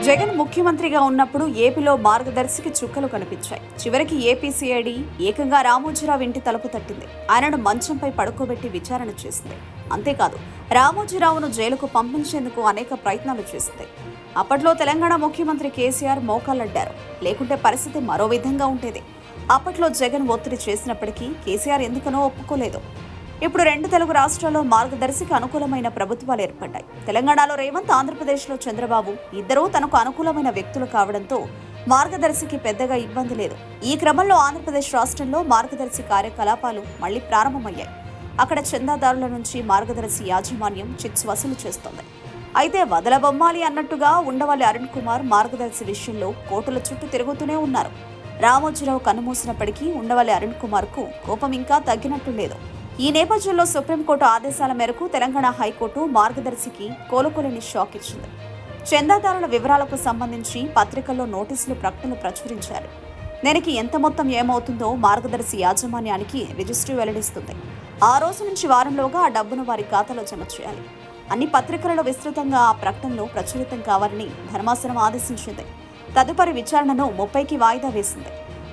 జగన్ ముఖ్యమంత్రిగా ఉన్నప్పుడు ఏపీలో మార్గదర్శికి చుక్కలు కనిపించాయి. చివరికి ఏపీ సిఐడి ఏకంగా రామోజీరావు ఇంటి తలుపు తట్టింది. ఆయనను మంచంపై పడుకోబెట్టి విచారణ చేసింది. అంతేకాదు, రామోజీరావును జైలుకు పంపించేందుకు అనేక ప్రయత్నాలు చేసింది. అప్పట్లో తెలంగాణ ముఖ్యమంత్రి కేసీఆర్ మోకాళ్ళడ్డారు. లేకుంటే పరిస్థితి మరో విధంగా ఉండేది. అప్పట్లో జగన్ ఒత్తిడి చేసినప్పటికీ కేసీఆర్ ఎందుకనో ఒప్పుకోలేదు. ఇప్పుడు రెండు తెలుగు రాష్ట్రాల్లో మార్గదర్శికి అనుకూలమైన ప్రభుత్వాలు ఏర్పడ్డాయి. తెలంగాణలో రేవంత్, ఆంధ్రప్రదేశ్లో చంద్రబాబు ఇద్దరూ తనకు అనుకూలమైన వ్యక్తులు కావడంతో మార్గదర్శికి పెద్దగా ఇబ్బంది లేదు. ఈ క్రమంలో ఆంధ్రప్రదేశ్ రాష్ట్రంలో మార్గదర్శి కార్యకలాపాలు మళ్లీ ప్రారంభమయ్యాయి. అక్కడ చందాదారుల నుంచి మార్గదర్శి యాజమాన్యం చిట్స్ వసూలు చేస్తోంది. అయితే వదలబొమ్మాలి అన్నట్టుగా ఉండవల్లి అరుణ్ కుమార్ మార్గదర్శి విషయంలో కోర్టుల చుట్టూ తిరుగుతూనే ఉన్నారు. రామోజీరావు కన్నుమూసినప్పటికీ ఉండవల్లి అరుణ్ కుమార్ కు కోపం ఇంకా తగ్గినట్టు లేదు. ఈ నేపథ్యంలో సుప్రీంకోర్టు ఆదేశాల మేరకు తెలంగాణ హైకోర్టు మార్గదర్శికి కోలుకోలేని షాక్ ఇచ్చింది. చందాదారుల వివరాలకు సంబంధించి పత్రికల్లో నోటీసులు, ప్రకటనలు ప్రచురించారు. దీనికి ఎంత మొత్తం ఏమవుతుందో మార్గదర్శి యాజమాన్యానికి రిజిస్ట్రీ వెల్లడిస్తుంది. ఆ రోజు నుంచి వారంలోగా ఆ డబ్బును వారి ఖాతాలో జమ చేయాలి. అన్ని పత్రికలలో విస్తృతంగా ఆ ప్రకటనలు ప్రచురితం కావాలని ధర్మాసనం ఆదేశించింది. తదుపరి విచారణను 30కి వాయిదా వేసింది.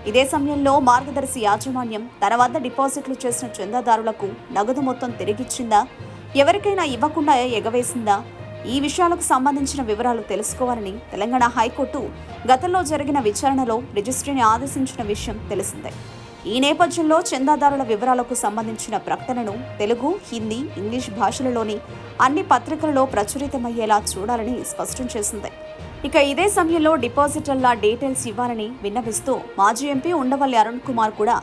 ఇదే సమయంలో మార్గదర్శి యాజమాన్యం తన వద్ద డిపాజిట్లు చేసిన చందాదారులకు నగదు మొత్తం తిరిగిచ్చిందా, ఎవరికైనా ఇవ్వకుండా ఎగవేసిందా, ఈ విషయాలకు సంబంధించిన వివరాలు తెలుసుకోవాలని తెలంగాణ హైకోర్టు గతంలో జరిగిన విచారణలో రిజిస్ట్రీని ఆదేశించిన విషయం తెలిసిందే. ఈ నేపథ్యంలో చందాదారుల వివరాలకు సంబంధించిన ప్రకటనను తెలుగు, హిందీ, ఇంగ్లీష్ భాషలలోని అన్ని పత్రికలలో ప్రచురితమయ్యేలా చూడాలని స్పష్టం చేసింది. ఇక ఇదే సమయంలో డిపాజిటర్ల డీటెయిల్స్ ఇవ్వాలని విన్నవిస్తూ మాజీ ఎంపీ ఉండవల్లి అరుణ్ కుమార్ కూడా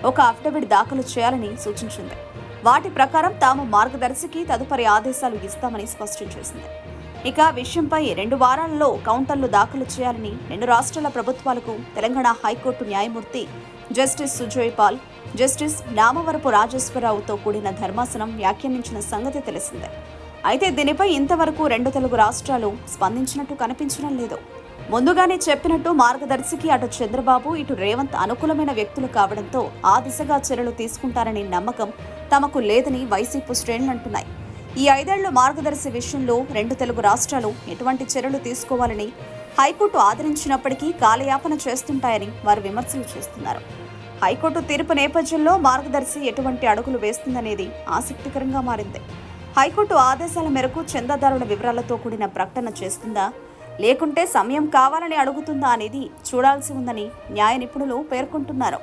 ఒక అఫిడవిట్ దాఖలు చేయాలని సూచించింది. వాటి ప్రకారం తాము మార్గదర్శికి తదుపరి ఆదేశాలు ఇస్తామని స్పష్టం చేసింది. ఇక విషయంపై 2 వారాలలో కౌంటర్లు దాఖలు చేయాలని 2 రాష్ట్రాల ప్రభుత్వాలకు తెలంగాణ హైకోర్టు న్యాయమూర్తి జస్టిస్ సుజయ్ పాల్, జస్టిస్ నామవరపు రాజేశ్వరరావుతో కూడిన ధర్మాసనం వ్యాఖ్యానించిన సంగతి తెలిసిందే. అయితే దీనిపై ఇంతవరకు 2 తెలుగు రాష్ట్రాలు స్పందించినట్టు కనిపించడం లేదు. ముందుగానే చెప్పినట్టు మార్గదర్శికి అటు చంద్రబాబు, ఇటు రేవంత్ అనుకూలమైన వ్యక్తులు కావడంతో ఆ దిశగా చర్యలు తీసుకుంటారనే నమ్మకం తమకు లేదని వైసీపీ శ్రేణులు అంటున్నాయి. ఈ 5 ఏళ్ల మార్గదర్శి విషయంలో 2 తెలుగు రాష్ట్రాలు ఎటువంటి చర్యలు తీసుకోవాలని హైకోర్టు ఆదరించినప్పటికీ కాలయాపన చేస్తుంటాయని వారు విమర్శలు చేస్తున్నారు. హైకోర్టు తీర్పు నేపథ్యంలో మార్గదర్శి ఎటువంటి అడుగులు వేస్తుందనేది ఆసక్తికరంగా మారింది. హైకోర్టు ఆదేశాల మేరకు చందాదారుల వివరాలతో కూడిన ప్రకటన చేస్తుందా, లేకుంటే సమయం కావాలని అడుగుతుందా అనేది చూడాల్సి ఉందని న్యాయ నిపుణులు పేర్కొంటున్నారు.